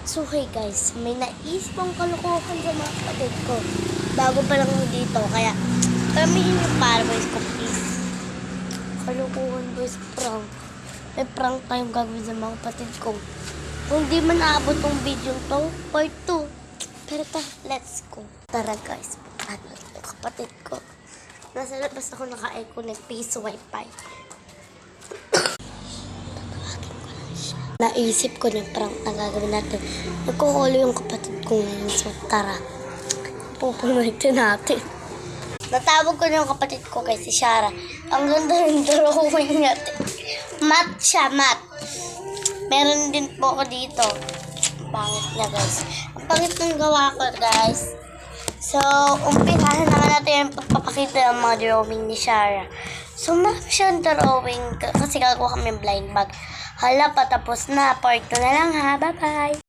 So hey guys, may naisip akong kalokohan sa mga kapatid ko. Bago pa lang dito, kaya kamihin yung para boys ko please. Kalokohan boys, prank. May prank tayong gagawin sa mga kapatid ko. Kung di man naabot tong video to, part 2. Pero let's go. Tara guys, ano yung kapatid ko. Nasa labas ako naka-connect piece wifi. Naisip ko na prank na gagawin natin. Nagkukulo yung kapatid ko ngayon. So tara, pupunutin natin. Natawag ko na yung kapatid ko kay si Shara. Ang ganda ng drawing natin. Mat siya, mat. Meron din po ako dito. Pangit na guys. Ang pangit ng gawa ko guys. So, umpisahan naman natin yung pagpapakita ng mga drawing ni Shara. So, marami siyang drawing kasi gagawa kami blind bag. Hala, patapos na. Part 2 na lang ha. Bye-bye.